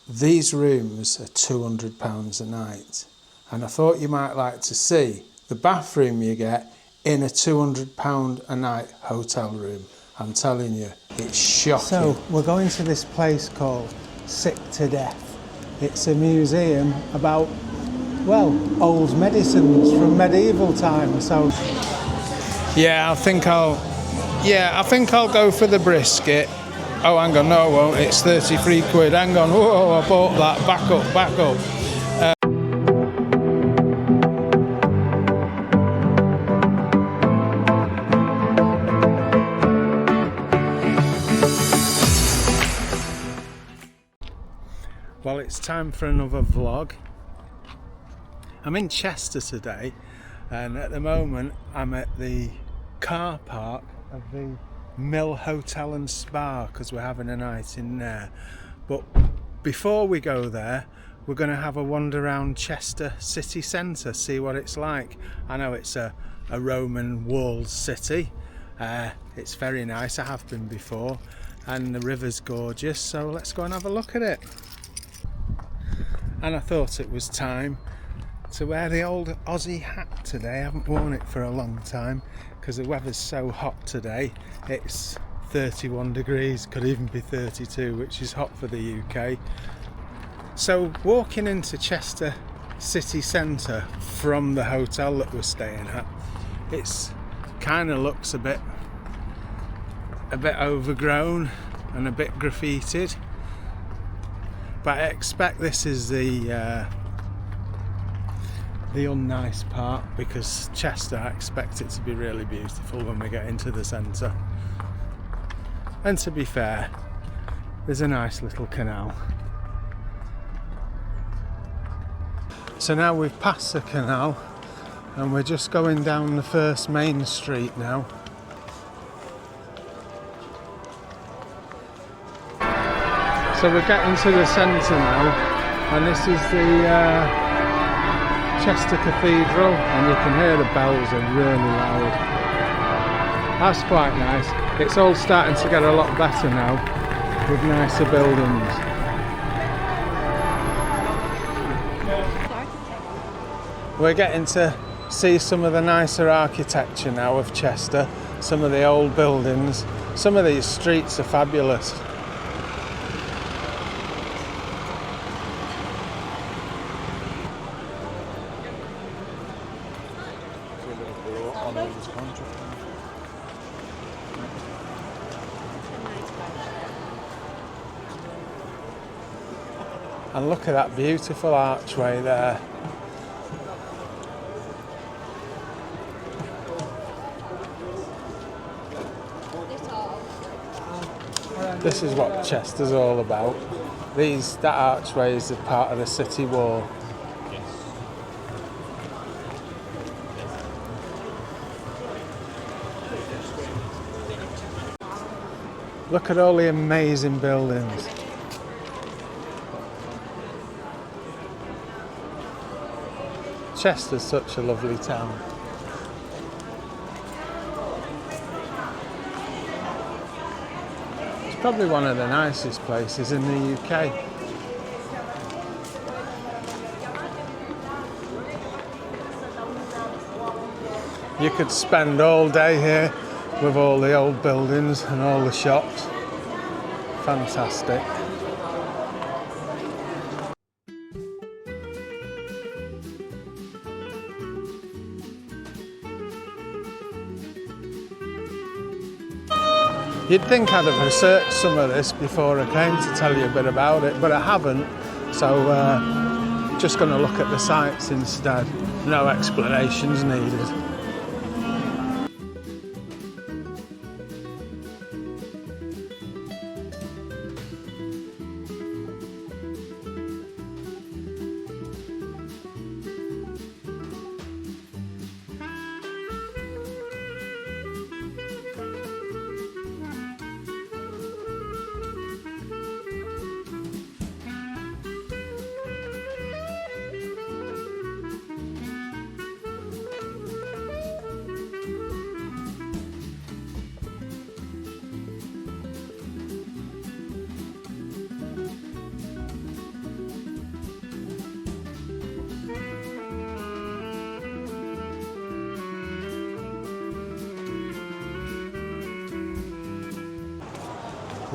These rooms are £200 a night, and I thought you might like to see the bathroom you get in a £200 a night hotel room. I'm telling you, it's shocking. So we're going to this place called Sick to Death. It's a museum about, well, old medicines from medieval times. So yeah, I think I'll go for the brisket. Oh, hang on, no I won't, it's 33 quid, hang on, whoa, I bought that, back up. Well, it's time for another vlog. I'm in Chester today, and at the moment I'm at the car park of the Mill Hotel and Spa because we're having a night in there. But before we go there, we're going to have a wander around Chester city centre, see what it's like. I know it's a Roman walled city. It's very nice, I have been before, and the river's gorgeous, so let's go and have a look at it. And I thought it was time to wear the old Aussie hat today. I haven't worn it for a long time because the weather's so hot today. It's 31 degrees, could even be 32, which is hot for the UK. So walking into Chester city centre from the hotel that we're staying at, it's kind of looks a bit overgrown and a bit graffitied, but I expect this is the unnice part, because Chester, I expect it to be really beautiful when we get into the centre. And to be fair, there's a nice little canal. So now we've passed the canal and we're just going down the first main street now. So we're getting to the centre now, and this is the Chester Cathedral, and you can hear the bells are really loud. That's quite nice. It's all starting to get a lot better now with nicer buildings. We're getting to see some of the nicer architecture now of Chester, some of the old buildings. Some of these streets are fabulous. And look at that beautiful archway there. This is what Chester's all about. That archway is a part of the city wall. Look at all the amazing buildings. Chester's such a lovely town. It's probably one of the nicest places in the UK. You could spend all day here with all the old buildings and all the shops. Fantastic. You'd think I'd have researched some of this before I came to tell you a bit about it, but I haven't, so just going to look at the sights instead. No explanations needed.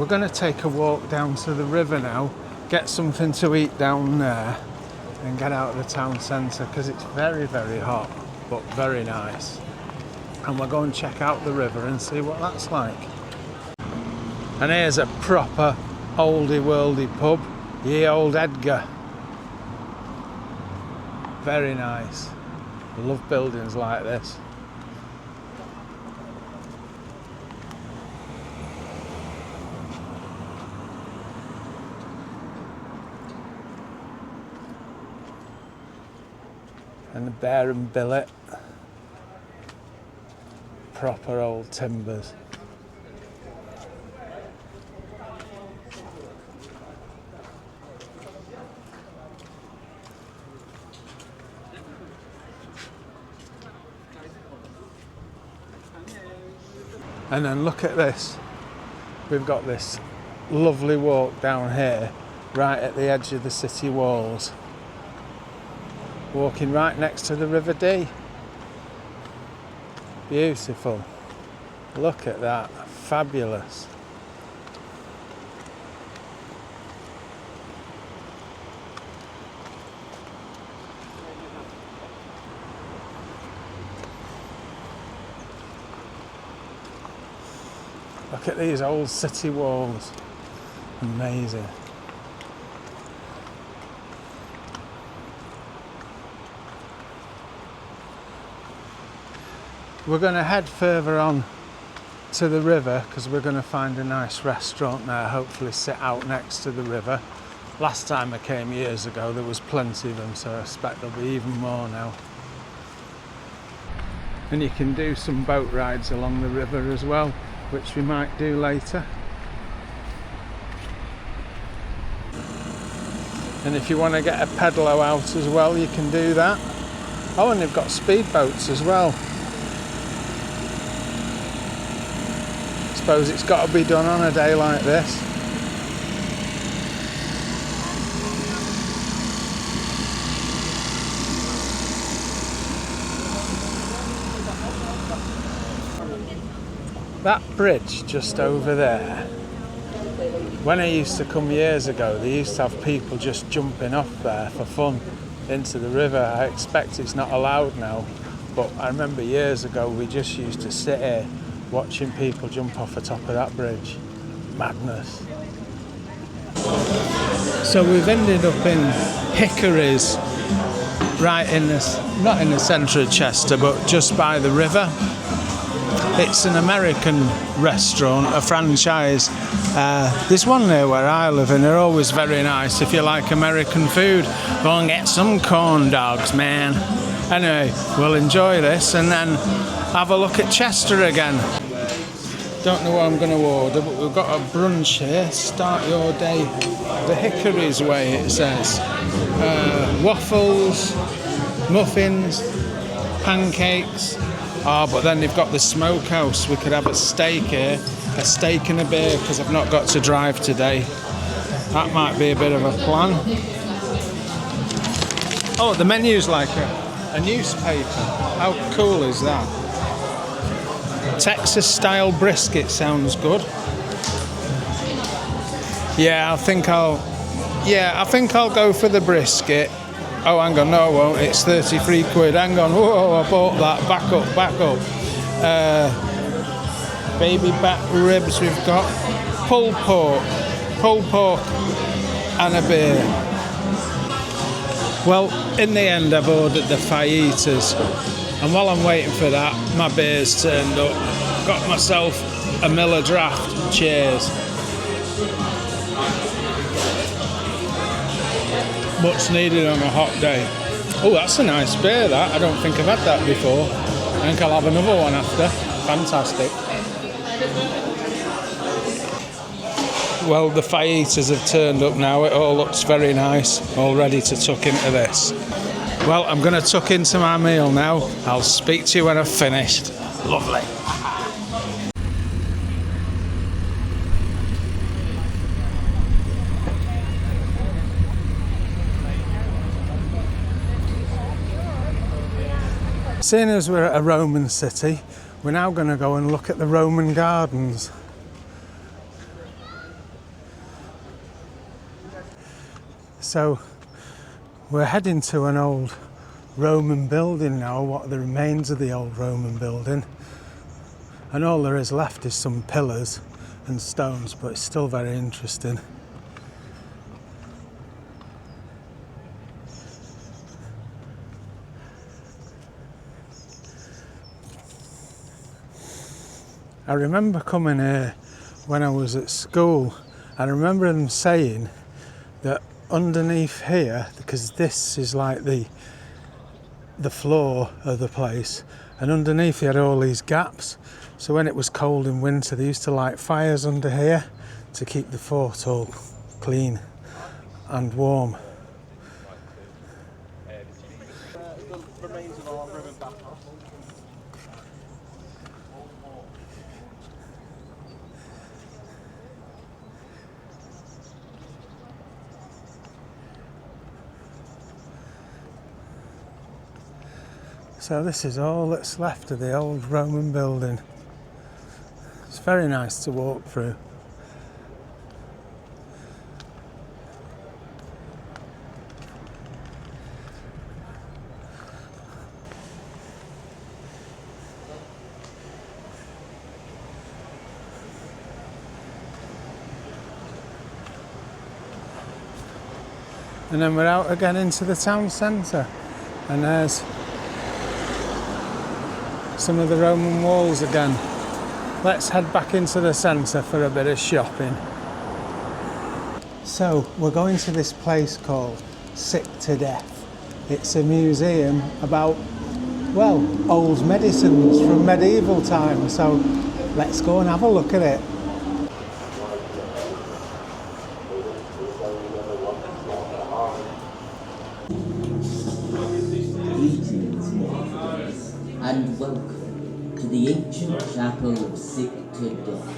We're going to take a walk down to the river now, get something to eat down there and get out of the town centre because it's very, very hot, but very nice. And we'll go and check out the river and see what that's like. And here's a proper oldie worldy pub, Ye Old Edgar. Very nice. I love buildings like this. And the Bear and Billet. Proper old timbers. And then look at this. We've got this lovely walk down here, right at the edge of the city walls. Walking right next to the River Dee. Beautiful. Look at that. Fabulous. Look at these old city walls. Amazing. We're going to head further on to the river because we're going to find a nice restaurant there, hopefully sit out next to the river. Last time I came years ago there was plenty of them, so I expect there'll be even more now. And you can do some boat rides along the river as well, which we might do later. And if you want to get a pedalo out as well, you can do that. Oh, and they've got speedboats as well. Suppose it's got to be done on a day like this. That bridge just over there, when I used to come years ago, they used to have people just jumping off there for fun into the river. I expect it's not allowed now, but I remember years ago we just used to sit here watching people jump off the top of that bridge. Madness. So we've ended up in Hickory's, right in this, not in the centre of Chester, but just by the river. It's an American restaurant, a franchise. There's one there where I live and they're always very nice. If you like American food, go and get some corn dogs, man. Anyway, we'll enjoy this and then have a look at Chester again. Don't know what I'm going to order, but we've got a brunch here. Start your day the Hickory's way, it says. Waffles, muffins, pancakes. Oh, but then they've got the smokehouse. We could have a steak here, a steak and a beer, because I've not got to drive today. That might be a bit of a plan. Oh, the menu's like a newspaper. How cool is that? Texas style brisket sounds good. Yeah, I think I'll go for the brisket. Oh, hang on, no I won't, it's 33 quid, hang on, whoa, I bought that, back up. Baby back ribs we've got, pulled pork and a beer. Well, in the end I've ordered the fajitas, and while I'm waiting for that, my beer's turned up. Got myself a Miller Draft, cheers. Much needed on a hot day. Oh, that's a nice beer, that. I don't think I've had that before. I think I'll have another one after. Fantastic. Well, the fajitas have turned up now. It all looks very nice. All ready to tuck into this. Well, I'm going to tuck into my meal now. I'll speak to you when I've finished. Lovely. Seeing as we're at a Roman city, we're now going to go and look at the Roman gardens. So we're heading to an old Roman building now, what are the remains of the old Roman building. And all there is left is some pillars and stones, but it's still very interesting. I remember coming here when I was at school. I remember them saying that underneath here, because this is like the floor of the place, and underneath you had all these gaps. So when it was cold in winter, they used to light fires under here to keep the fort all clean and warm. So this is all that's left of the old Roman building. It's very nice to walk through. And then we're out again into the town centre, and there's some of the Roman walls again. Let's head back into the centre for a bit of shopping. So we're going to this place called Sick to Death. It's a museum about, well, old medicines from medieval times. So let's go and have a look at it. Greetings, mortals, and welcome to the ancient chapel of Sick to Death.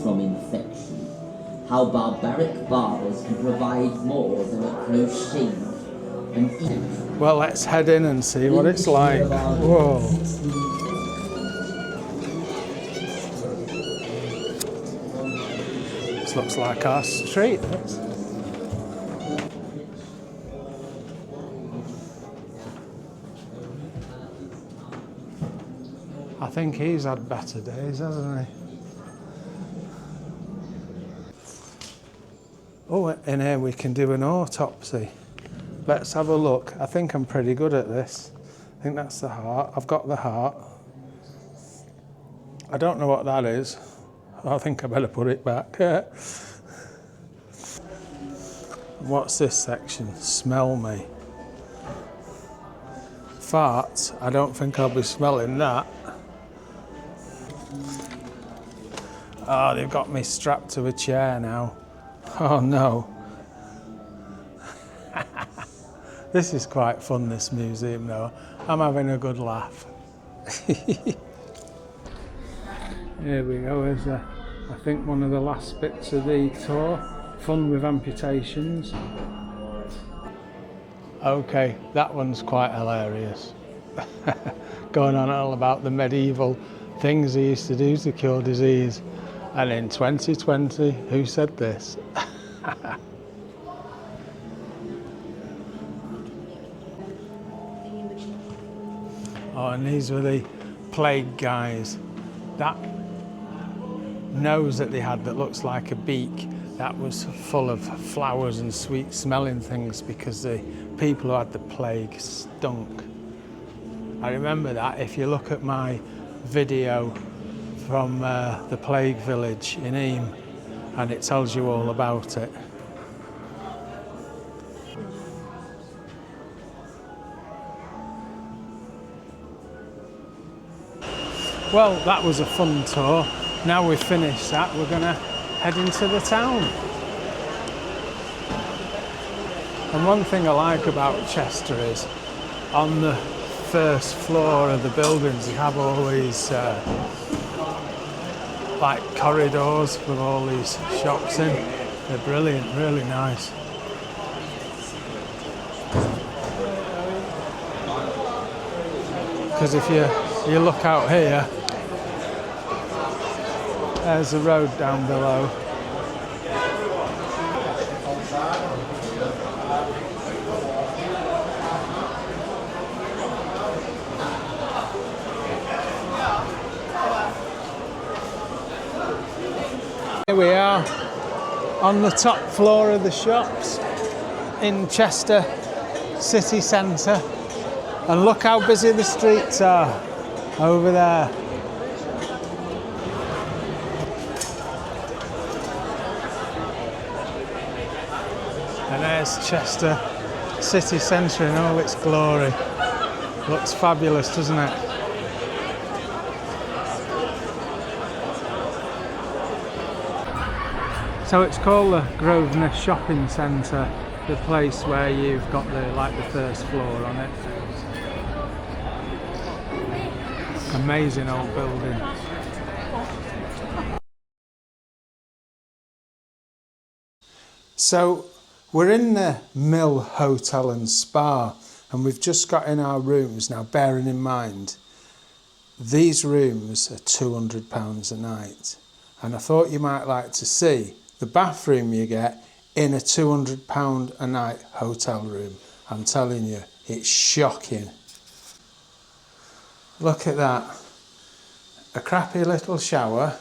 From infection. How barbaric barbers can provide more than a close shave and eat. Well, let's head in and see what it's like. Whoa. This looks like our street. I think he's had better days, hasn't he? Oh, in here we can do an autopsy. Let's have a look. I think I'm pretty good at this. I think that's the heart. I've got the heart. I don't know what that is. I think I better put it back. What's this section? Smell me. Farts. I don't think I'll be smelling that. Oh, they've got me strapped to a chair now. Oh no. This is quite fun, this museum though. I'm having a good laugh. Here we go, there's I think one of the last bits of the tour. Fun with amputations. Okay, that one's quite hilarious. Going on all about the medieval things they used to do to cure disease. And in 2020, who said this? Oh, and these were the plague guys. That nose that they had that looks like a beak, that was full of flowers and sweet smelling things because the people who had the plague stunk. I remember that. If you look at my video from the plague village in Eam, and it tells you all about it. Well, that was a fun tour. Now we've finished that, we're gonna head into the town. And one thing I like about Chester is on the first floor of the buildings you have all these like corridors with all these shops in. They're brilliant, really nice. Because if you look out here, there's the road down below. on the top floor of the shops in Chester city centre. And look how busy the streets are over there. And there's Chester city centre in all its glory. Looks fabulous, doesn't it? So it's called the Grosvenor Shopping Centre, the place where you've got the first floor on it. Amazing old building. So we're in the Mill Hotel and Spa, and we've just got in our rooms. Now, bearing in mind, these rooms are £200 a night, and I thought you might like to see the bathroom you get in a £200 a night hotel room. I'm telling you, it's shocking. Look at that. A crappy little shower,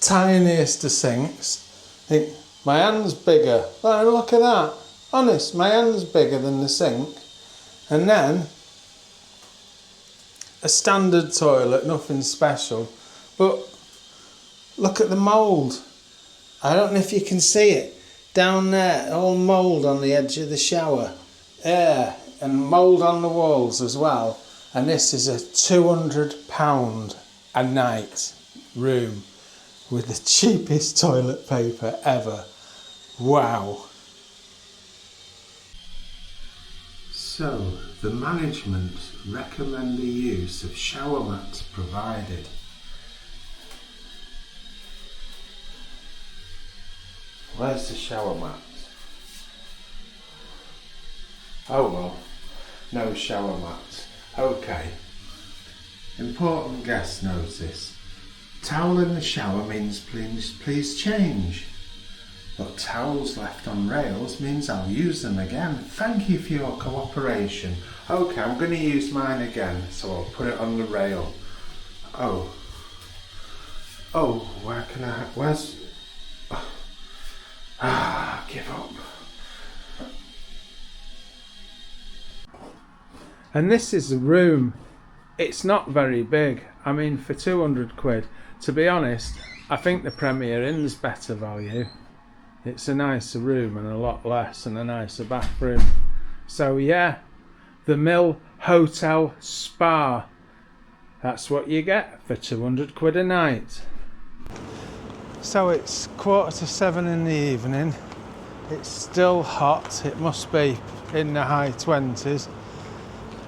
tiniest of sinks. I think my hand's bigger. Oh, look at that. Honest, my hand's bigger than the sink. And then a standard toilet, nothing special. But look at the mould. I don't know if you can see it. Down there, all mould on the edge of the shower. Yeah, and mould on the walls as well. And this is a £200 a night room with the cheapest toilet paper ever. Wow. So, the management recommend the use of shower mats provided. Where's the shower mat? Oh well, no shower mat. Okay. Important guest notice. Towel in the shower means please change. But towels left on rails means I'll use them again. Thank you for your cooperation. Okay, I'm going to use mine again, so I'll put it on the rail. Oh, where can I, where's, give up. And this is the room. It's not very big. I mean, for 200 quid, to be honest, I think the Premier Inn's better value. It's a nicer room and a lot less, and a nicer bathroom. So yeah, the Mill Hotel Spa. That's what you get for 200 quid a night. So it's 7:15 in the evening. It's still hot. It must be in the high 20s.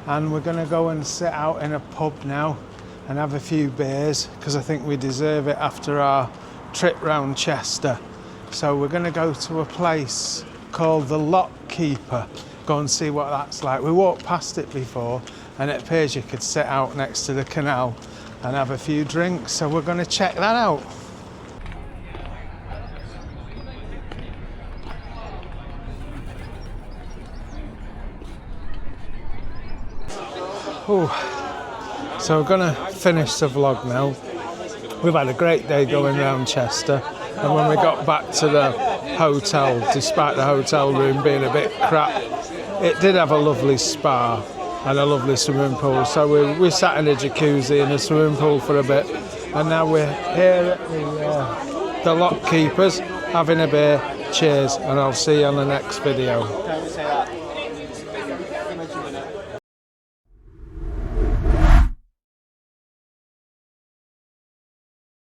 And we're going to go and sit out in a pub now and have a few beers, because I think we deserve it after our trip round Chester. So we're going to go to a place called the Lock Keeper, go and see what that's like. We walked past it before and it appears you could sit out next to the canal and have a few drinks, so we're going to check that out. So we're going to finish the vlog now. We've had a great day going around Chester, and when we got back to the hotel, despite the hotel room being a bit crap, it did have a lovely spa and a lovely swimming pool. So we sat in a jacuzzi in a swimming pool for a bit, and now we're here at the Lock Keepers having a beer. Cheers, and I'll see you on the next video.